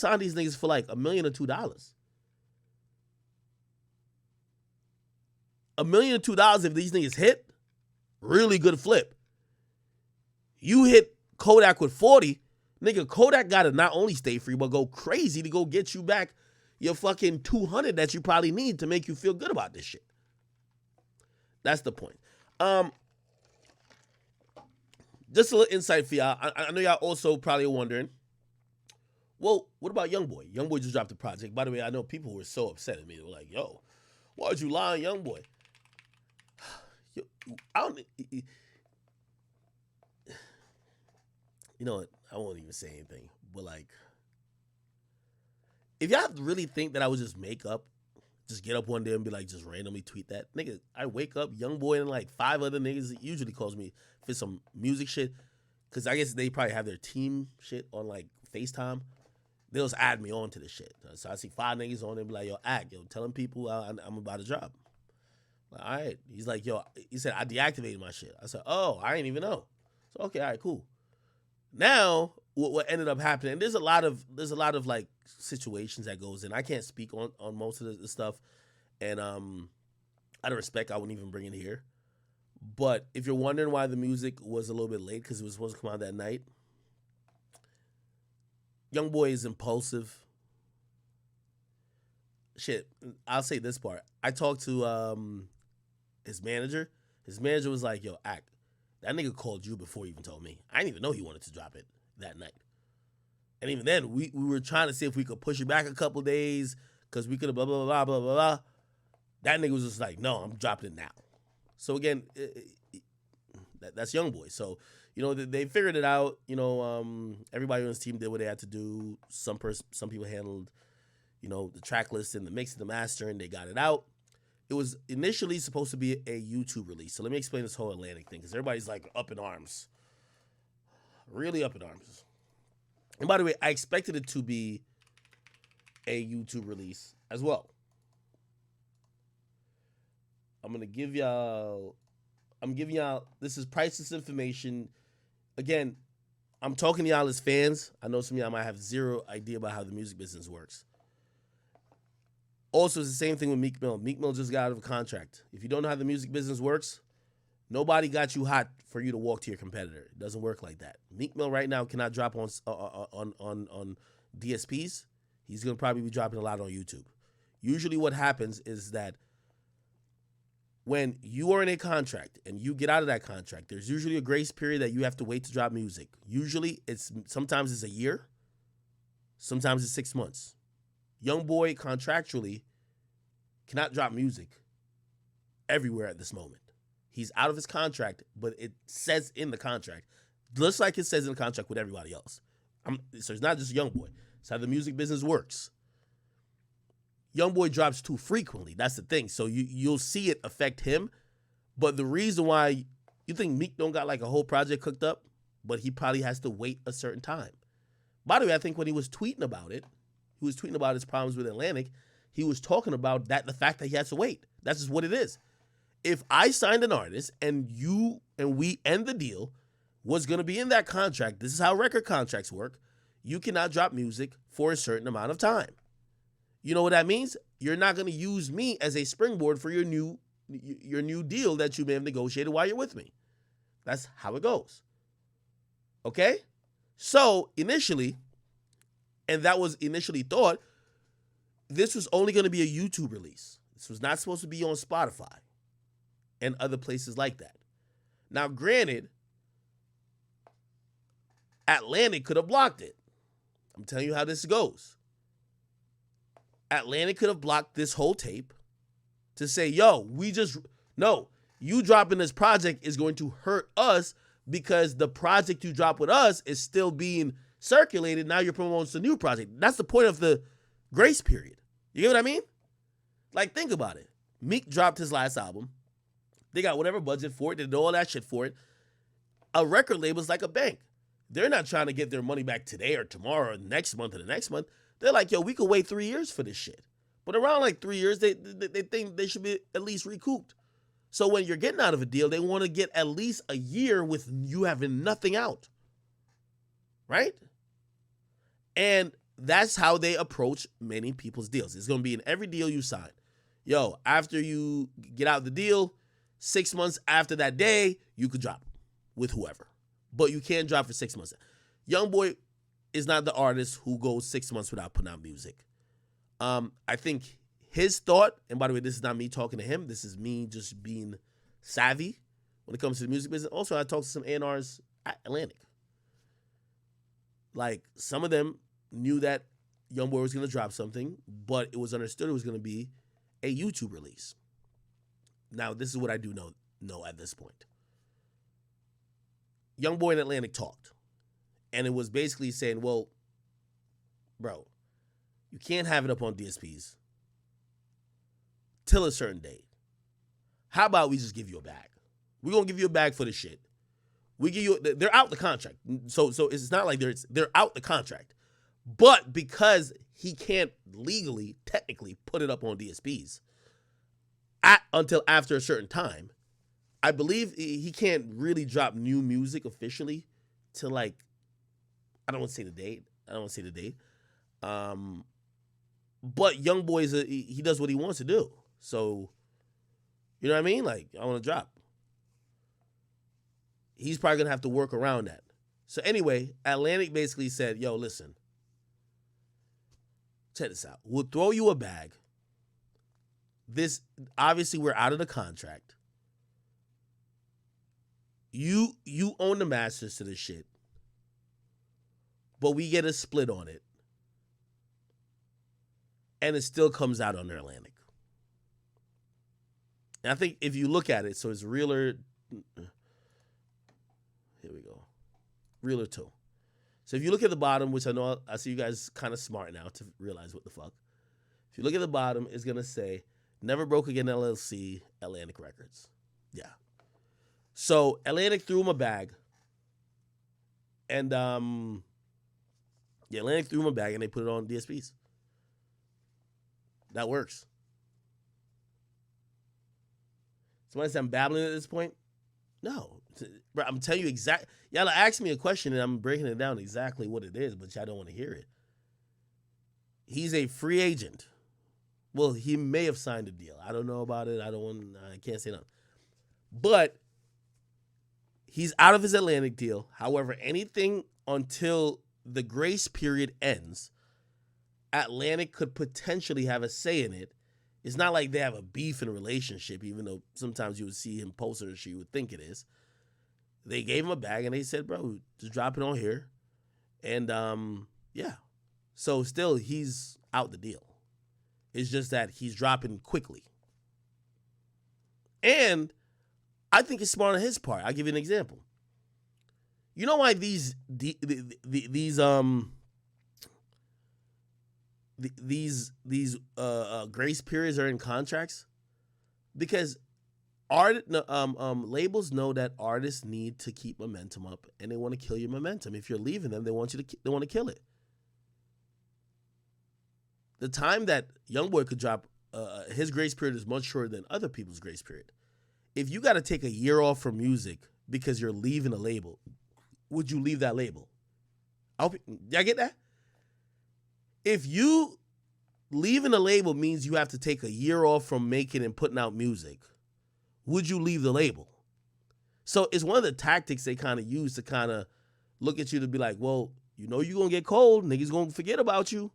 signed these niggas for like $1 million or $2. $1 million or $2 if these niggas hit, really good flip. You hit Kodak with 40, nigga, Kodak gotta not only stay free, but go crazy to go get you back your fucking 200 that you probably need to make you feel good about this shit. That's the point. Just a little insight for y'all. I know y'all also probably wondering, well, what about Youngboy? Youngboy just dropped a project. By the way, I know people were so upset at me. They were like, yo, why'd you lie on Youngboy? I don't... You know what? I won't even say anything. But like, if y'all really think that I would just make up, just get up one day and be like, just randomly tweet that, nigga, I wake up, Youngboy and like 5 other niggas that usually calls me for some music shit, because I guess they probably have their team shit on like FaceTime. They'll just add me on to this shit. So I see 5 niggas on there and be like, yo, telling people I'm about to drop. Like, all right. He's like, yo, he said, I deactivated my shit. I said, oh, I didn't even know. So, okay, all right, cool. Now, what ended up happening, there's a lot of like situations that goes in. I can't speak on most of the stuff. And out of respect, I wouldn't even bring it here. But if you're wondering why the music was a little bit late, because it was supposed to come out that night, Youngboy is impulsive. Shit, I'll say this part. I talked to his manager. His manager was like, yo, that nigga called you before he even told me. I didn't even know he wanted to drop it that night. And even then, we were trying to see if we could push it back a couple days, because we could have blah, blah, blah, blah, blah, blah. That nigga was just like, no, I'm dropping it now. So again, that's Youngboy. So, you know, they figured it out. You know, everybody on his team did what they had to do. Some people handled, you know, the track list and the mix and the master, and they got it out. It was initially supposed to be a YouTube release. So let me explain this whole Atlantic thing, because everybody's like up in arms. Really up in arms. And by the way, I expected it to be a YouTube release as well. I'm giving y'all, this is priceless information. Again, I'm talking to y'all as fans. I know some of y'all might have zero idea about how the music business works. Also, it's the same thing with Meek Mill. Meek Mill just got out of a contract. If you don't know how the music business works, nobody got you hot for you to walk to your competitor. It doesn't work like that. Meek Mill right now cannot drop on DSPs. He's going to probably be dropping a lot on YouTube. Usually what happens is that when you are in a contract and you get out of that contract, there's usually a grace period that you have to wait to drop music. Usually sometimes it's a year, sometimes it's 6 months. Youngboy contractually cannot drop music everywhere at this moment. He's out of his contract, but it says in the contract, just like it says in the contract with everybody else. So it's not just Youngboy. It's how the music business works. Youngboy drops too frequently. That's the thing. So you'll see it affect him. But the reason why you think Meek don't got like a whole project cooked up, but he probably has to wait a certain time. By the way, I think when he was tweeting about it, he was tweeting about his problems with Atlantic, he was talking about that, the fact that he has to wait. That's just what it is. If I signed an artist and we end the deal, what's going to be in that contract, this is how record contracts work, you cannot drop music for a certain amount of time. You know what that means? You're not going to use me as a springboard for your new deal that you may have negotiated while you're with me. That's how it goes. Okay? So initially, and that was initially thought, this was only going to be a YouTube release. This was not supposed to be on Spotify and other places like that. Now, granted, Atlantic could have blocked it. I'm telling you how this goes. Atlantic could have blocked this whole tape to say, yo, you dropping this project is going to hurt us because the project you drop with us is still being circulated. Now you're promoting a new project. That's the point of the grace period. You get what I mean? Like, think about it. Meek dropped his last album. They got whatever budget for it. They did all that shit for it. A record label's like a bank. They're not trying to get their money back today or tomorrow or next month or the next month. They're like, yo, we could wait 3 years for this shit. But around like 3 years, they think they should be at least recouped. So when you're getting out of a deal, they want to get at least a year with you having nothing out. Right? And that's how they approach many people's deals. It's going to be in every deal you sign. Yo, after you get out the deal, 6 months after that day, you could drop with whoever. But you can't drop for 6 months. Youngboy is not the artist who goes 6 months without putting out music. I think his thought, and by the way, this is not me talking to him. This is me just being savvy when it comes to the music business. Also, I talked to some A&Rs at Atlantic. Like, some of them knew that Youngboy was going to drop something, but it was understood it was going to be a YouTube release. Now, this is what I do know at this point. Youngboy and Atlantic talked, and it was basically saying, well, bro, you can't have it up on DSPs till a certain date. How about we just give you a bag? We're going to give you a bag for the shit. We give you, they're out the contract. So it's not like they're out the contract. But because he can't legally, technically put it up on DSPs until after a certain time, I believe he can't really drop new music officially till like, I don't want to say the date. But Youngboy he does what he wants to do. So, you know what I mean? Like, I want to drop. He's probably going to have to work around that. So anyway, Atlantic basically said, yo, listen, check this out. We'll throw you a bag. This, obviously, we're out of the contract. You own the masters to this shit. But we get a split on it. And it still comes out under Atlantic. And I think if you look at it, so it's Realer. Here we go. Realer 2. So if you look at the bottom, which I see you guys kind of smart now to realize what the fuck. If you look at the bottom, it's going to say, Never Broke Again LLC, Atlantic Records. Yeah. So Atlantic threw him a bag. And, Atlantic threw him a bag and they put it on DSPs. That works. Somebody said I'm babbling at this point? No. Bro, I'm telling you exactly. Y'all ask me a question and I'm breaking it down exactly what it is, but y'all don't want to hear it. He's a free agent. Well, he may have signed a deal. I don't know about it. I can't say nothing. But he's out of his Atlantic deal. However, anything until the grace period ends, Atlantic could potentially have a say in it. It's not like they have a beef in a relationship, even though sometimes you would see him post it or she would think it is. They gave him a bag and they said, bro, just drop it on here. And, yeah. So still, he's out the deal. It's just that he's dropping quickly. And I think it's smart on his part. I'll give you an example. You know why these grace periods are in contracts? Because labels know that artists need to keep momentum up, and they want to kill your momentum. If you're leaving them, they want to kill it. The time that Youngboy could drop, his grace period is much shorter than other people's grace period. If you got to take a year off from music because you're leaving a label, would you leave that label? Y'all get that? If you leaving a label means you have to take a year off from making and putting out music, would you leave the label? So it's one of the tactics they kind of use to kind of look at you to be like, well, you know you're going to get cold. Niggas going to forget about you.